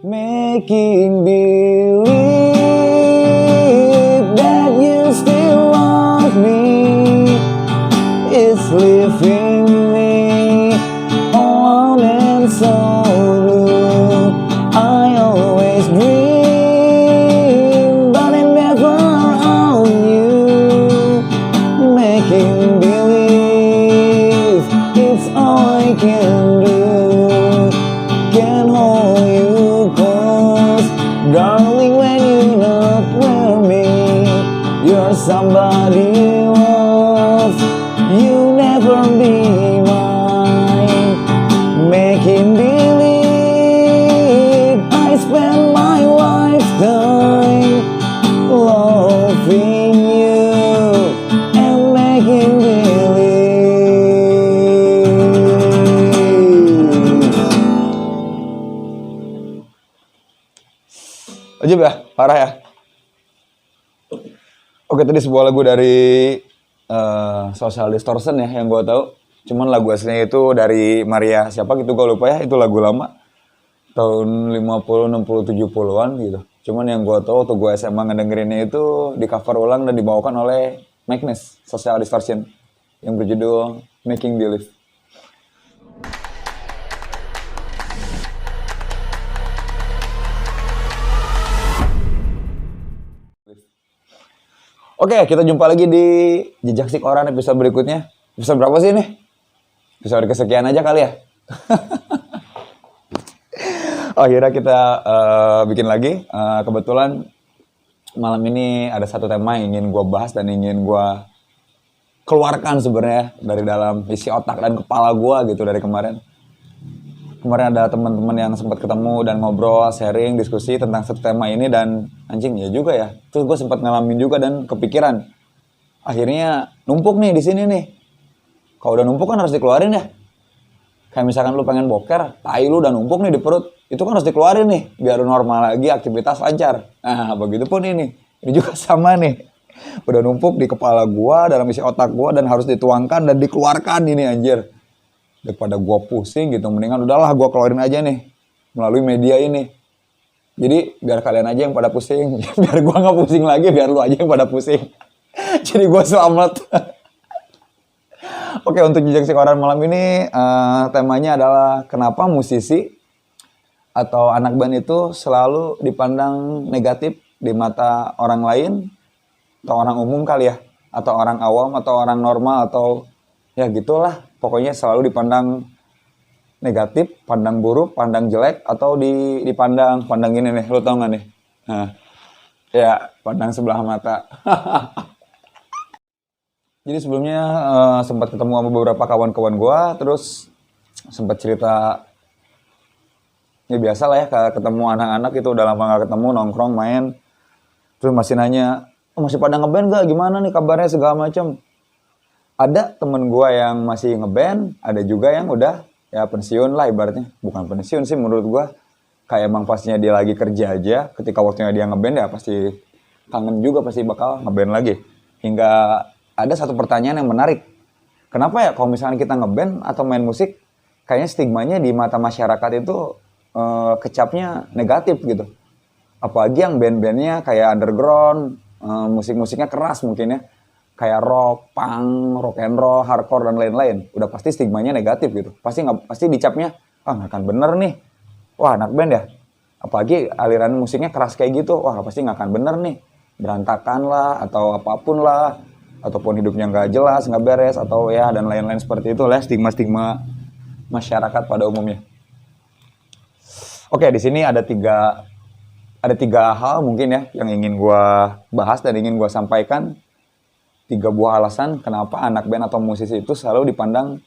Making believe that you still love me. It's leaving me alone and so blue. I always dream, but I never own you. Making believe it's all I can do. Can hold you close, darling, when you're not near me. You're somebody else, you never be mine. Making believe I spend my lifetime loving you and making believe. Ajib ya, parah ya. Oke, tadi sebuah lagu dari Social Distortion ya yang gue tahu. Cuman lagu aslinya itu dari Maria siapa gitu gue lupa ya. Itu lagu lama tahun 50, 60, 70-an gitu. Cuman yang gue tahu waktu gue SMA ngedengerinnya itu di cover ulang dan dibawakan oleh Magnus, Social Distortion, yang berjudul Making Believe. Oke, kita jumpa lagi di Jejak Si Koran episode berikutnya. Episode berapa sih ini? Episode kesekian aja kali ya. Akhirnya kita bikin lagi. Kebetulan malam ini ada satu tema yang ingin gue bahas dan ingin gue keluarkan sebenarnya dari dalam isi otak dan kepala gue gitu dari kemarin. Kemarin ada teman-teman yang sempat ketemu dan ngobrol, sharing, diskusi tentang satu tema ini dan anjing ya juga ya. Terus gue sempat ngalamin juga dan kepikiran. Akhirnya numpuk nih di sini nih. Kalau udah numpuk kan harus dikeluarin ya. Kayak misalkan lu pengen boker, tai lu udah numpuk nih di perut. Itu kan harus dikeluarin nih biar normal lagi, aktivitas lancar. Nah, begitupun ini. Ini juga sama nih. Udah numpuk di kepala gua, dalam isi otak gua dan harus dituangkan dan dikeluarkan ini anjir. Daripada gua pusing gitu, mendingan udahlah gua keluarin aja nih melalui media ini. Jadi biar kalian aja yang pada pusing, biar gua nggak pusing lagi, biar lu aja yang pada pusing. Jadi gua selamat. Oke, untuk Jejak Si Koran malam ini temanya adalah kenapa musisi atau anak band itu selalu dipandang negatif di mata orang lain atau orang umum kali ya, atau orang awam atau orang normal atau ya gitulah. Pokoknya selalu dipandang negatif, pandang buruk, pandang jelek, atau dipandang ini nih, lu tau gak nih? Nah, ya, pandang sebelah mata. Jadi sebelumnya sempat ketemu sama beberapa kawan-kawan gue, terus sempat cerita, ya biasa lah ya, ketemu anak-anak itu udah lama gak ketemu, nongkrong, main, terus masih nanya, oh, masih pada ngeband gak? Gimana nih kabarnya segala macam. Ada temen gue yang masih ngeband, ada juga yang udah ya pensiun lah ibaratnya. Bukan pensiun sih menurut gue, kayak emang pastinya dia lagi kerja aja, ketika waktunya dia ngeband ya pasti kangen juga, pasti bakal ngeband lagi. Hingga ada satu pertanyaan yang menarik. Kenapa ya kalau misalnya kita ngeband atau main musik, kayaknya stigmanya di mata masyarakat itu kecapnya negatif gitu. Apalagi yang band-bandnya kayak underground, musik-musiknya keras mungkin ya. Kayak rock, punk, rock and roll, hardcore dan lain-lain. Udah pasti stigmanya negatif gitu. Pasti dicapnya, nggak akan bener nih. Wah, anak band ya. Apalagi aliran musiknya keras kayak gitu. Wah, pasti nggak akan bener nih. Berantakan lah atau apapun lah. Ataupun hidupnya nggak jelas, nggak beres atau ya dan lain-lain seperti itu lah stigma-stigma masyarakat pada umumnya. Oke, di sini ada tiga hal mungkin ya yang ingin gua bahas dan ingin gua sampaikan. 3 buah alasan kenapa anak band atau musisi itu selalu dipandang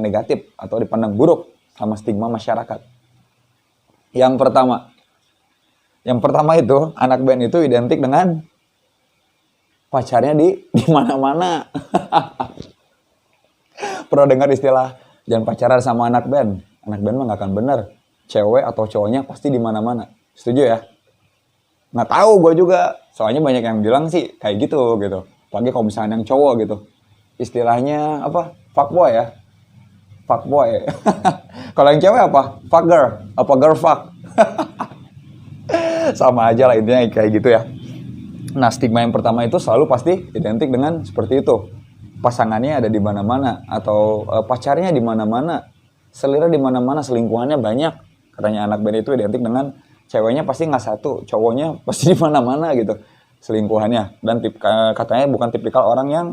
negatif atau dipandang buruk sama stigma masyarakat. Yang pertama itu anak band itu identik dengan pacarnya di mana-mana. Pernah dengar istilah jangan pacaran sama anak band? Anak band mah nggak akan bener. Cewek atau cowoknya pasti di mana-mana. Setuju ya? Nggak tahu gue juga. Soalnya banyak yang bilang sih kayak gitu. Apalagi kalau misalnya yang cowok gitu. Istilahnya apa? Fuckboy ya. Fuckboy. Kalau yang cewek apa? Fuck girl. Apa girl fuck? Sama aja lah intinya kayak gitu ya. Nah, stigma yang pertama itu selalu pasti identik dengan seperti itu. Pasangannya ada di mana-mana atau pacarnya di mana-mana, selera di mana-mana, selingkuhannya banyak. Katanya anak band itu identik dengan ceweknya pasti nggak satu, cowoknya pasti di mana-mana gitu selingkuhannya. Dan katanya bukan tipikal orang yang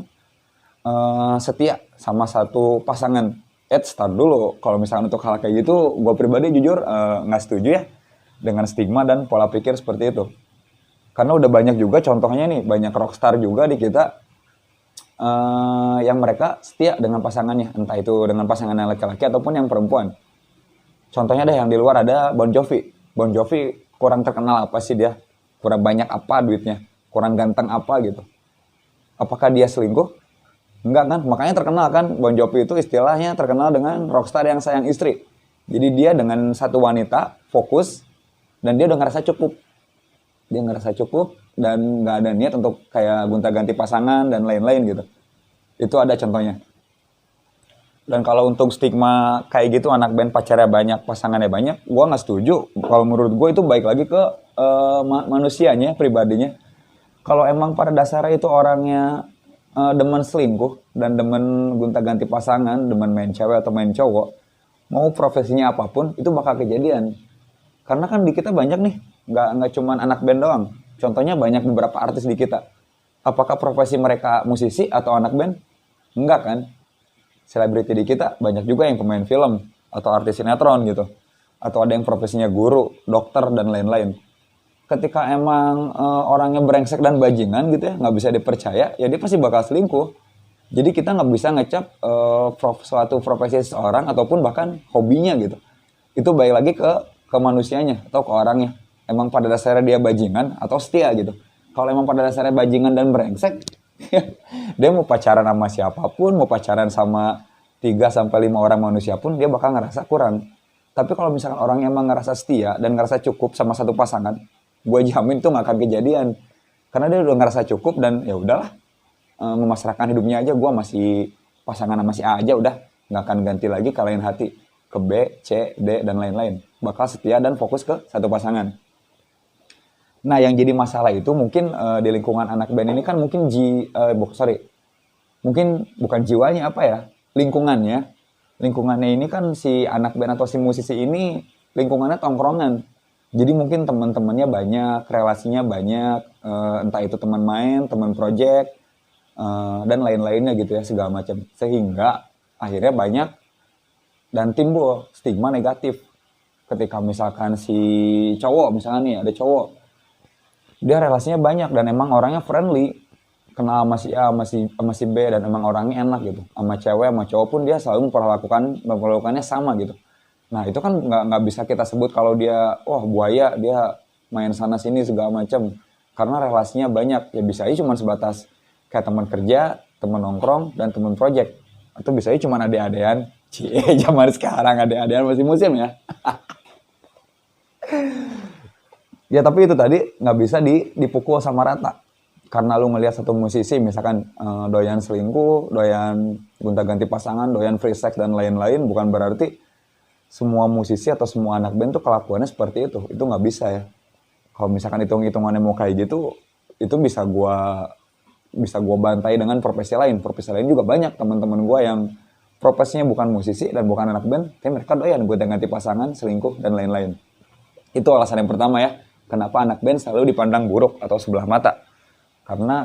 setia sama satu pasangan. Start dulu. Kalau misalkan untuk hal kayak gitu, gue pribadi jujur nggak setuju ya dengan stigma dan pola pikir seperti itu. Karena udah banyak juga contohnya nih, banyak rockstar juga di kita yang mereka setia dengan pasangannya, entah itu dengan pasangan yang laki-laki ataupun yang perempuan. Contohnya deh yang di luar ada Bon Jovi. Bon Jovi kurang terkenal apa sih dia? Kurang banyak apa duitnya? Kurang ganteng apa gitu? Apakah dia selingkuh? Enggak kan? Makanya terkenal kan Bon Jovi itu istilahnya terkenal dengan rockstar yang sayang istri. Jadi dia dengan satu wanita fokus dan dia udah ngerasa cukup. Dia ngerasa cukup dan nggak ada niat untuk kayak gonta-ganti pasangan dan lain-lain gitu. Itu ada contohnya. Dan kalau untuk stigma kayak gitu anak band pacarnya banyak, pasangannya banyak, gue nggak setuju. Kalau menurut gue itu baik lagi ke manusianya, pribadinya. Kalau emang pada dasarnya itu orangnya demen selingkuh dan demen gonta-ganti pasangan, demen main cewek atau main cowok, mau profesinya apapun itu bakal kejadian. Karena kan di kita banyak nih, nggak cuman anak band doang. Contohnya banyak beberapa artis di kita. Apakah profesi mereka musisi atau anak band? Enggak kan? Selebriti di kita banyak juga yang pemain film atau artis sinetron gitu. Atau ada yang profesinya guru, dokter, dan lain-lain. Ketika emang orangnya brengsek dan bajingan gitu ya, nggak bisa dipercaya, ya dia pasti bakal selingkuh. Jadi kita nggak bisa ngecap suatu profesi seseorang ataupun bahkan hobinya gitu. Itu balik lagi ke manusianya atau ke orangnya. Emang pada dasarnya dia bajingan atau setia gitu. Kalau emang pada dasarnya bajingan dan brengsek, dia mau pacaran sama siapapun, mau pacaran sama 3-5 orang manusia pun, dia bakal ngerasa kurang. Tapi kalau misalkan orang emang ngerasa setia dan ngerasa cukup sama satu pasangan, gue jamin tuh nggak akan kejadian. Karena dia udah ngerasa cukup dan ya udahlah, memasrahkan hidupnya aja, gue masih pasangan sama si A aja udah, nggak akan ganti lagi ke lain hati, ke B, C, D, dan lain-lain. Bakal setia dan fokus ke satu pasangan. Nah, yang jadi masalah itu mungkin di lingkungan anak band ini kan mungkin mungkin bukan jiwanya apa ya, lingkungannya. Lingkungannya ini kan si anak band atau si musisi ini lingkungannya tongkrongan. Jadi mungkin teman-temannya banyak, relasinya banyak, entah itu teman main, teman project, dan lain-lainnya gitu ya, segala macam. Sehingga akhirnya banyak dan timbul stigma negatif. Ketika misalkan si cowok, misalnya nih ada cowok, dia relasinya banyak dan emang orangnya friendly, kenal sama si A, sama si B, dan emang orangnya enak gitu. Sama cewek, sama cowok pun dia selalu memperlakukannya sama gitu. Nah itu kan nggak bisa kita sebut kalau dia, wah buaya, dia main sana sini segala macam. Karena relasinya banyak, ya bisa aja cuma sebatas kayak teman kerja, teman nongkrong, dan teman project. Atau bisa aja cuma ade-adean. Cie, zaman sekarang ade-adean masih musim ya. Ya tapi itu tadi nggak bisa dipukul sama rata. Karena lu ngelihat satu musisi misalkan doyan selingkuh, doyan gonta-ganti pasangan, doyan free sex dan lain-lain, bukan berarti semua musisi atau semua anak band tuh kelakuannya seperti itu. Itu nggak bisa ya. Kalau misalkan hitung-hitungannya mau kayak gitu, itu bisa gua bantai dengan profesi lain. Profesi lain juga banyak teman-teman gua yang profesinya bukan musisi dan bukan anak band, tapi mereka doyan gonta-ganti pasangan, selingkuh dan lain-lain. Itu alasan yang pertama ya. Kenapa anak band selalu dipandang buruk atau sebelah mata? Karena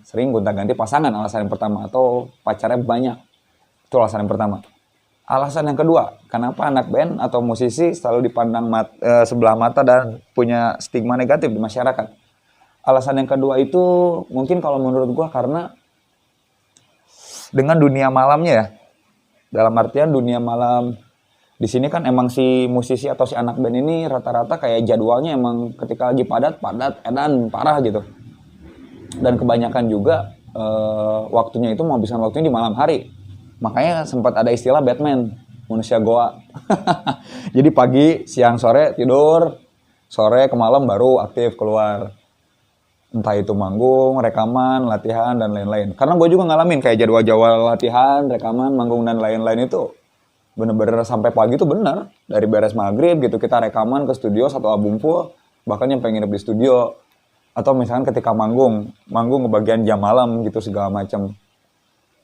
sering gonta-ganti pasangan, alasan yang pertama, atau pacarnya banyak. Itu alasan yang pertama. Alasan yang kedua, kenapa anak band atau musisi selalu dipandang sebelah mata dan punya stigma negatif di masyarakat? Alasan yang kedua itu mungkin kalau menurut gue karena dengan dunia malamnya ya. Dalam artian dunia malam di sini kan emang si musisi atau si anak band ini rata-rata kayak jadwalnya emang ketika lagi padat, edan, parah gitu. Dan kebanyakan juga waktunya itu menghabiskan waktunya di malam hari. Makanya sempat ada istilah Batman, manusia goa. Jadi pagi, siang, sore tidur, sore ke malam baru aktif keluar. Entah itu manggung, rekaman, latihan, dan lain-lain. Karena gue juga ngalamin kayak jadwal-jadwal latihan, rekaman, manggung, dan lain-lain itu Bener-bener sampai pagi tuh bener. Dari beres maghrib gitu kita rekaman ke studio satu album full. Bahkan yang pengen nginep di studio. Atau misalkan ketika manggung ngebagian jam malam gitu segala macam.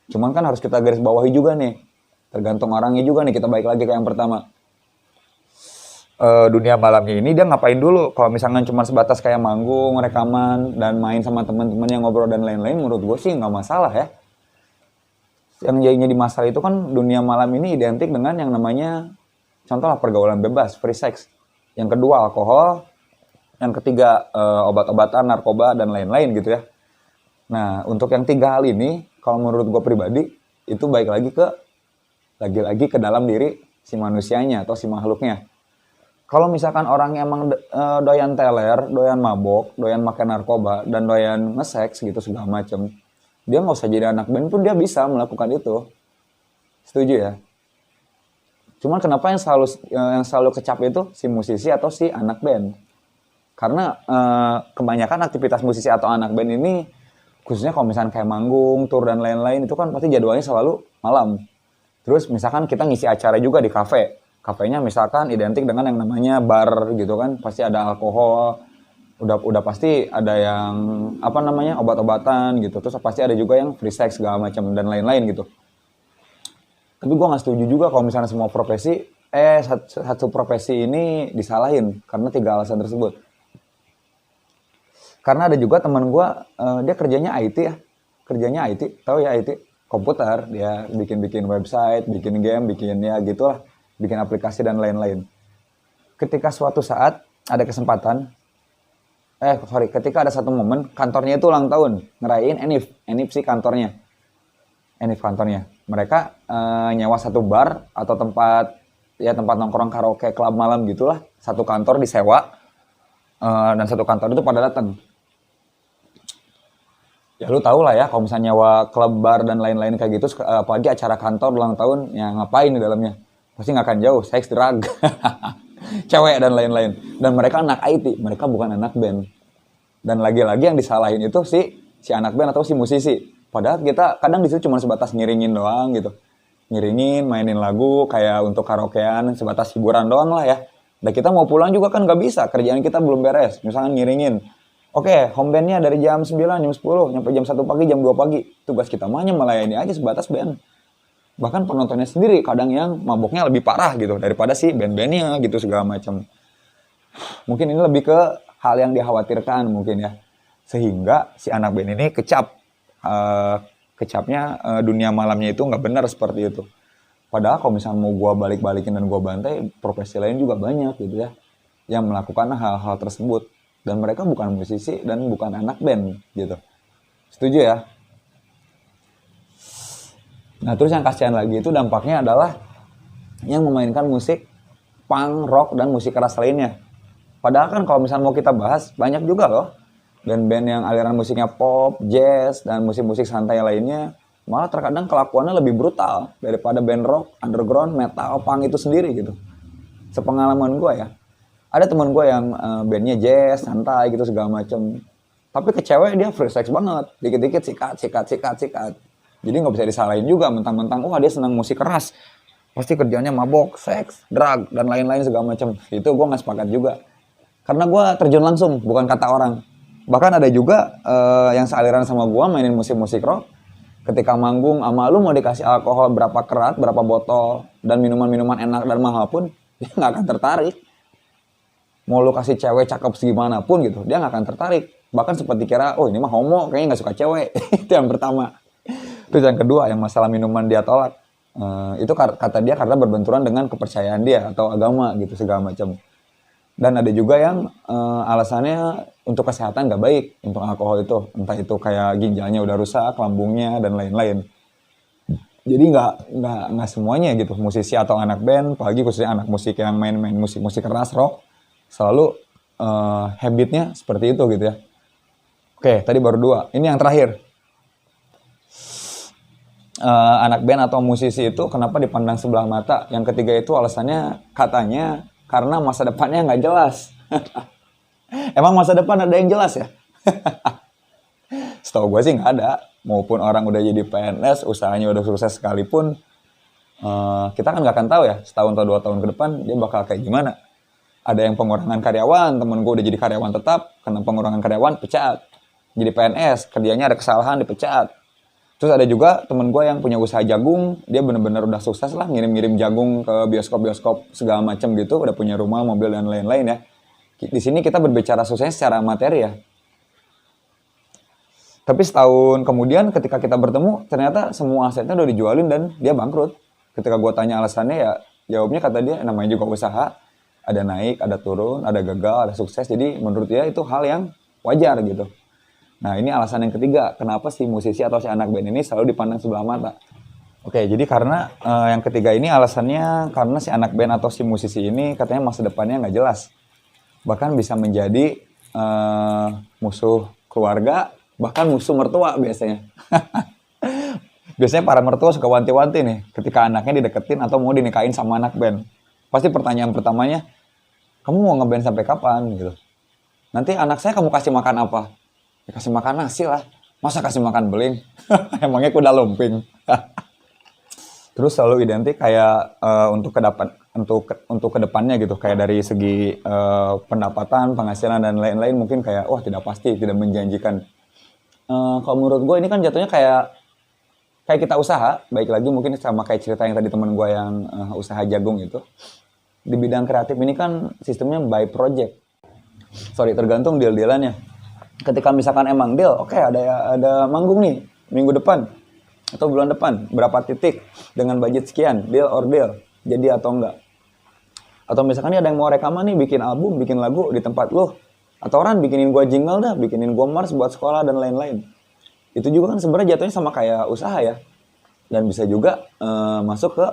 Cuman kan harus kita garis bawahi juga nih. Tergantung orangnya juga nih, kita balik lagi ke yang pertama. Dunia malamnya ini dia ngapain dulu? Kalau misalkan cuma sebatas kayak manggung, rekaman, dan main sama teman-teman yang ngobrol dan lain-lain, menurut gue sih nggak masalah ya. Yang jadinya di masalah itu kan dunia malam ini identik dengan yang namanya, contoh lah pergaulan bebas, free sex. Yang kedua alkohol, yang ketiga obat-obatan, narkoba, dan lain-lain gitu ya. Nah, untuk yang tiga hal ini, kalau menurut gue pribadi, itu baik lagi ke dalam diri si manusianya atau si makhluknya. Kalau misalkan orang emang doyan teler, doyan mabok, doyan makan narkoba, dan doyan nge-seks gitu segala macem, dia nggak usah jadi anak band pun dia bisa melakukan itu. Setuju ya? Cuman kenapa yang selalu kecap itu si musisi atau si anak band? Karena kebanyakan aktivitas musisi atau anak band ini, khususnya kalau misalkan kayak manggung, tour dan lain-lain, itu kan pasti jadwalnya selalu malam. Terus misalkan kita ngisi acara juga di kafe. Kafenya misalkan identik dengan yang namanya bar gitu kan, pasti ada alkohol, udah pasti ada yang apa namanya obat-obatan gitu, terus pasti ada juga yang free sex segala macam dan lain-lain gitu. Tapi gue nggak setuju juga kalau misalnya semua profesi, satu profesi ini disalahin karena tiga alasan tersebut. Karena ada juga teman gue, dia kerjanya IT ya, tahu ya IT, komputer, dia bikin website, bikin game, bikin ya gitulah. Bikin aplikasi dan lain-lain. Ketika suatu saat ada kesempatan, ketika ada satu momen kantornya itu ulang tahun, ngerayain Enif sih kantornya. Mereka nyewa satu bar atau tempat nongkrong karaoke klub malam gitulah, satu kantor disewa, dan satu kantor itu pada datang. Ya lu tau lah ya, kalau misalnya nyewa klub bar dan lain-lain kayak gitu, apalagi acara kantor ulang tahun, ya ngapain di dalamnya? Pasti nggak akan jauh, seks, drug, cewek dan lain-lain. Dan mereka anak IT, mereka bukan anak band. Dan lagi-lagi yang disalahin itu si anak band atau si musisi. Padahal kita kadang di situ cuma sebatas ngiringin doang gitu. Ngiringin, mainin lagu, kayak untuk karaokean, sebatas hiburan doang lah ya. Dan kita mau pulang juga kan nggak bisa, kerjaan kita belum beres. Misalkan ngiringin, oke, home bandnya dari jam 9, jam 10, nyampe jam 1 pagi, jam 2 pagi. Tugas kita hanya melayani aja sebatas band. Bahkan penontonnya sendiri kadang yang maboknya lebih parah gitu daripada si band-bandnya gitu segala macam. Mungkin ini lebih ke hal yang dikhawatirkan mungkin ya. Sehingga si anak band ini kecapnya dunia malamnya itu nggak benar seperti itu. Padahal kalau misalnya mau gua balik-balikin dan gua bantai, profesi lain juga banyak gitu ya yang melakukan hal-hal tersebut. Dan mereka bukan musisi dan bukan anak band gitu. Setuju ya? Nah terus yang kasihan lagi itu dampaknya adalah yang memainkan musik punk, rock, dan musik keras lainnya. Padahal kan kalau misalnya mau kita bahas, banyak juga loh band-band yang aliran musiknya pop, jazz, dan musik-musik santai lainnya. Malah terkadang kelakuannya lebih brutal daripada band rock, underground, metal, punk itu sendiri gitu. Sepengalaman gue ya. Ada teman gue yang bandnya jazz, santai gitu segala macem. Tapi ke cewek dia free sex banget. Dikit-dikit sikat. Jadi nggak bisa disalahin juga mentang-mentang dia senang musik keras. Pasti kerjanya mabok, seks, drug, dan lain-lain segala macam. Itu gue nggak sepakat juga. Karena gue terjun langsung, bukan kata orang. Bahkan ada juga yang sealiran sama gue mainin musik-musik rock. Ketika manggung sama lu mau dikasih alkohol berapa kerat, berapa botol, dan minuman-minuman enak dan mahal pun, dia nggak akan tertarik. Mau lu kasih cewek cakep segimana pun gitu, dia nggak akan tertarik. Bahkan seperti kira, ini mah homo, kayaknya nggak suka cewek. Itu yang pertama. Terus yang kedua, yang masalah minuman dia tolak. Itu kata dia karena berbenturan dengan kepercayaan dia atau agama gitu segala macam. Dan ada juga yang alasannya untuk kesehatan nggak baik untuk alkohol itu. Entah itu kayak ginjalnya udah rusak, lambungnya, dan lain-lain. Jadi nggak semuanya gitu, musisi atau anak band, apalagi khususnya anak musik yang main musik keras, rock, selalu habitnya seperti itu gitu ya. Oke, tadi baru 2. Ini yang terakhir. Anak band atau musisi itu kenapa dipandang sebelah mata? Yang ketiga itu alasannya katanya karena masa depannya nggak jelas. Emang masa depan ada yang jelas ya? Setahu gue sih nggak ada. Maupun orang udah jadi PNS, usahanya udah sukses sekalipun, Kita kan nggak akan tahu ya setahun atau 2 tahun ke depan dia bakal kayak gimana. Ada yang pengurangan karyawan, temen gue udah jadi karyawan tetap, karena pengurangan karyawan pecat. Jadi PNS, kerjanya ada kesalahan dipecat. Terus ada juga temen gue yang punya usaha jagung, dia bener-bener udah sukses lah ngirim-ngirim jagung ke bioskop-bioskop segala macam gitu, udah punya rumah, mobil dan lain-lain ya. Di sini kita berbicara suksesnya secara materi ya. Tapi setahun kemudian ketika kita bertemu, ternyata semua asetnya udah dijualin dan dia bangkrut. Ketika gue tanya alasannya ya, jawabnya kata dia namanya juga usaha, ada naik, ada turun, ada gagal, ada sukses. Jadi menurut dia itu hal yang wajar gitu. Nah ini alasan yang ketiga, kenapa si musisi atau si anak band ini selalu dipandang sebelah mata. Oke, jadi karena yang ketiga ini alasannya karena si anak band atau si musisi ini katanya masa depannya nggak jelas. Bahkan bisa menjadi musuh keluarga, bahkan musuh mertua biasanya. Biasanya para mertua suka wanti-wanti nih ketika anaknya dideketin atau mau dinikahin sama anak band. Pasti pertanyaan pertamanya, kamu mau ngeband sampai kapan gitu. Nanti anak saya kamu kasih makan apa? Ya, kasih makan nasi lah. Masa kasih makan beling? Emangnya kuda lumping. Terus selalu identik kayak untuk kedepannya gitu, kayak dari segi pendapatan, penghasilan dan lain-lain mungkin kayak wah tidak pasti, tidak menjanjikan. Kalau menurut gue ini kan jatuhnya kayak kita usaha, baik lagi mungkin sama kayak cerita yang tadi teman gue yang usaha jagung itu. Di bidang kreatif ini kan sistemnya by project. Tergantung deal-dealannya. Ketika misalkan emang deal, oke, ada manggung nih minggu depan atau bulan depan, berapa titik dengan budget sekian, deal or deal, jadi atau enggak. Atau misalkan ada yang mau rekaman nih, bikin album, bikin lagu di tempat lo, atau orang bikinin gua jingle dah, bikinin gua mars buat sekolah dan lain-lain. Itu juga kan sebenarnya jatuhnya sama kayak usaha ya. Dan bisa juga masuk ke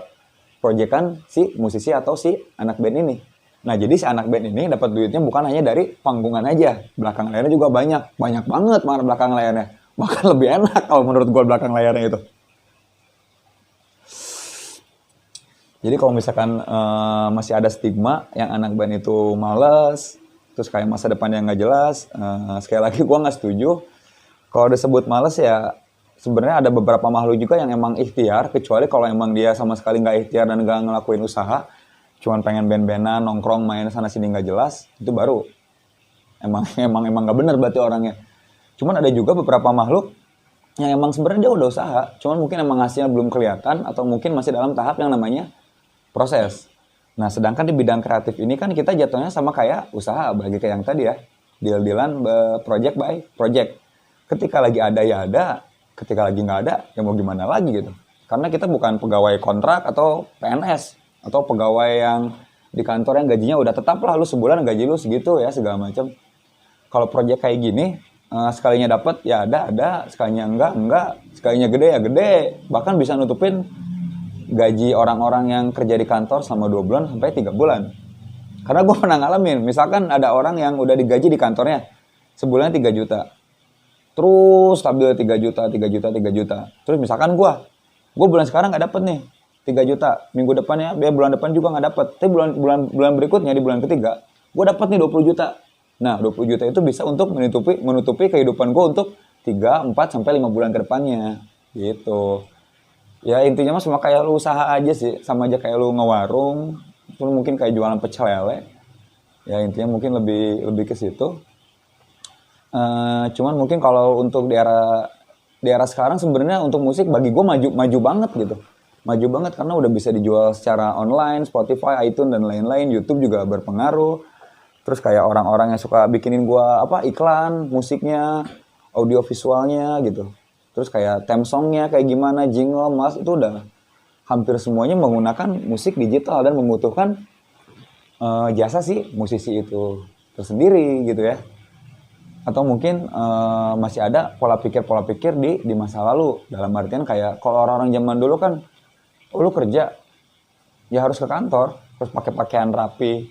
proyekan si musisi atau si anak band ini. Nah jadi si anak band ini dapat duitnya bukan hanya dari panggungan aja. Belakang layarnya juga banyak. Banyak banget mana belakang layarnya. Bahkan lebih enak kalau menurut gue belakang layarnya itu. Jadi kalau misalkan masih ada stigma yang anak band itu males, terus kayak masa depannya nggak jelas, sekali lagi gue nggak setuju. Kalau disebut males ya sebenarnya ada beberapa makhluk juga yang emang ikhtiar, kecuali kalau emang dia sama sekali nggak ikhtiar dan nggak ngelakuin usaha, cuman pengen band-bandan, nongkrong, main sana sini nggak jelas, itu baru emang nggak bener berarti orangnya. Cuman ada juga beberapa makhluk yang emang sebenarnya dia udah usaha, cuman mungkin emang hasilnya belum kelihatan atau mungkin masih dalam tahap yang namanya proses. Nah, sedangkan di bidang kreatif ini kan kita jatuhnya sama kayak usaha, bagi kayak yang tadi ya, deal-dealan project by project. Ketika lagi ada ya ada, ketika lagi nggak ada ya mau gimana lagi gitu. Karena kita bukan pegawai kontrak atau PNS atau pegawai yang di kantor yang gajinya udah tetap lah, lu sebulan gaji lu segitu ya segala macam. Kalau project kayak gini sekalinya dapat ya ada, sekalinya enggak, sekalinya gede ya gede, bahkan bisa nutupin gaji orang-orang yang kerja di kantor selama 2 bulan sampai 3 bulan. Karena gue pernah ngalamin, misalkan ada orang yang udah digaji di kantornya sebulan 3 juta. Terus stabil 3 juta. Terus misalkan gue bulan sekarang nggak dapet nih 3 juta. Minggu depannya, bulan depan juga nggak dapet. Tapi bulan berikutnya di bulan ketiga, gue dapet nih 20 juta. Nah 20 juta itu bisa untuk menutupi kehidupan gue untuk 3, 4, sampai 5 bulan ke depannya. Gitu. Ya intinya mah sama kayak lu usaha aja sih. Sama aja kayak lu ngewarung. Mungkin kayak jualan pecel lele. Ya intinya mungkin lebih ke situ. Cuman mungkin kalau untuk di era sekarang sebenarnya untuk musik bagi gue maju banget gitu. Maju banget karena udah bisa dijual secara online, Spotify, iTunes dan lain-lain. YouTube juga berpengaruh. Terus kayak orang-orang yang suka bikinin gue iklan musiknya, audio visualnya gitu. Terus kayak theme songnya kayak gimana, jingle, mas itu udah hampir semuanya menggunakan musik digital dan membutuhkan jasa si musisi itu tersendiri gitu ya. Atau mungkin masih ada pola pikir di masa lalu. Dalam artian kayak kalau orang-orang zaman dulu kan, lu kerja ya harus ke kantor, harus pakai pakaian rapi,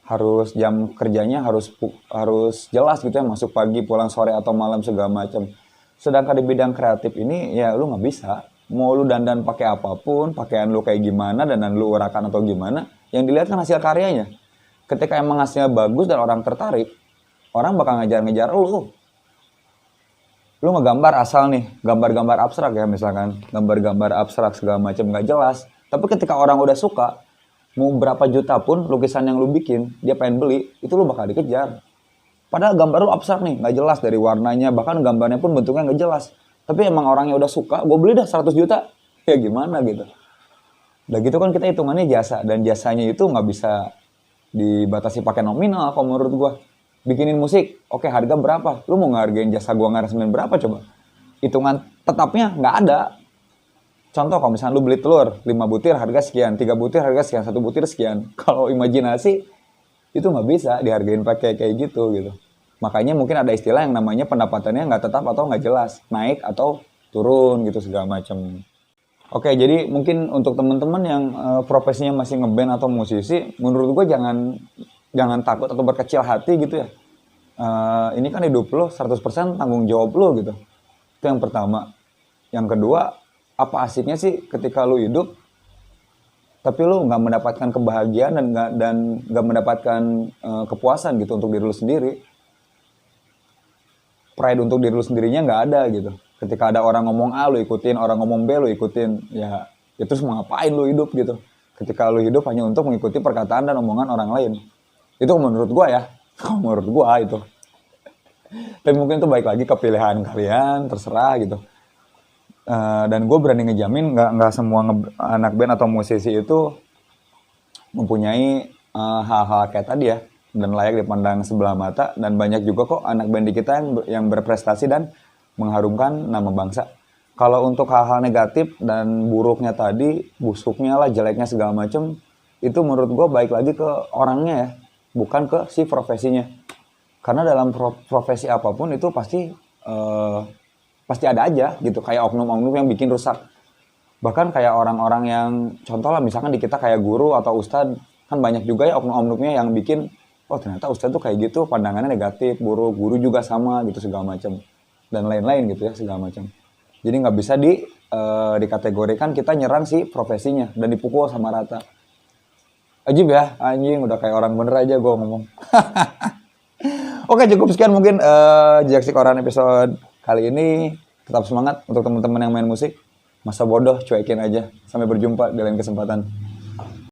harus jam kerjanya harus jelas gitu ya, masuk pagi, pulang sore atau malam segala macam. Sedangkan di bidang kreatif ini ya lu nggak bisa. Mau lu dandan pakai apapun, pakaian lu kayak gimana, dandan lu urakan atau gimana, yang dilihat kan hasil karyanya. Ketika emang hasilnya bagus dan orang tertarik, orang bakal ngejar-ngejar lu. Lu ngegambar asal nih, gambar-gambar abstrak ya misalkan. Gambar-gambar abstrak segala macam nggak jelas. Tapi ketika orang udah suka, mau berapa juta pun lukisan yang lu bikin, dia pengen beli, itu lu bakal dikejar. Padahal gambar lu abstrak nih, nggak jelas dari warnanya, bahkan gambarnya pun bentuknya nggak jelas. Tapi emang orangnya udah suka, gue beli dah 100 juta. Ya gimana gitu. Udah gitu kan kita hitungannya jasa, dan jasanya itu nggak bisa dibatasi pakai nominal kalau menurut gue. Bikinin musik, oke harga berapa? Lu mau ngehargain jasa gue ngaresemin berapa coba? Hitungan tetapnya nggak ada. Contoh kalau misalnya lu beli telur 5 butir harga sekian, 3 butir harga sekian, 1 butir sekian. Kalau imajinasi itu nggak bisa dihargain pakai kayak gitu gitu. Makanya mungkin ada istilah yang namanya pendapatannya nggak tetap atau nggak jelas, naik atau turun gitu segala macam. Oke, jadi mungkin untuk teman-teman yang profesinya masih ngeband atau musisi, menurut gue jangan takut atau berkecil hati gitu ya. Ini kan hidup lo 100% tanggung jawab lo gitu. Itu yang pertama. Yang kedua, apa asiknya sih ketika lu hidup tapi lu nggak mendapatkan kebahagiaan dan nggak mendapatkan kepuasan gitu untuk diri lu sendiri. Pride untuk diri lu sendirinya nggak ada gitu. Ketika ada orang ngomong A lu ikutin, orang ngomong B lu ikutin, ya terus mau ngapain lu hidup gitu. Ketika lu hidup hanya untuk mengikuti perkataan dan omongan orang lain. Itu menurut gua ya. Menurut gua itu. Tapi mungkin itu baik lagi ke pilihan kalian, terserah gitu. Dan gue berani ngejamin nggak semua anak band atau musisi itu mempunyai hal-hal kayak tadi ya, dan layak dipandang sebelah mata. Dan banyak juga kok anak band di kita yang berprestasi dan mengharumkan nama bangsa. Kalau untuk hal-hal negatif dan buruknya tadi, busuknya lah, jeleknya segala macem, itu menurut gue baik lagi ke orangnya ya, bukan ke si profesinya. Karena dalam profesi apapun itu pasti ada aja gitu, kayak oknum-oknum yang bikin rusak. Bahkan kayak orang-orang yang, contoh lah misalkan di kita kayak guru atau ustadz, kan banyak juga ya oknum-oknumnya yang bikin, oh ternyata ustadz tuh kayak gitu, pandangannya negatif, buruk, guru juga sama gitu segala macam, dan lain-lain gitu ya segala macam. Jadi nggak bisa dikategorikan kita nyerang si profesinya dan dipukul sama rata. Ajib ya, anjing udah kayak orang bener aja gue ngomong. Oke, cukup sekian mungkin Jejak Si Koran episode kali ini. Tetap semangat untuk teman-teman yang main musik. Masa bodoh cuekin aja. Sampai berjumpa di lain kesempatan.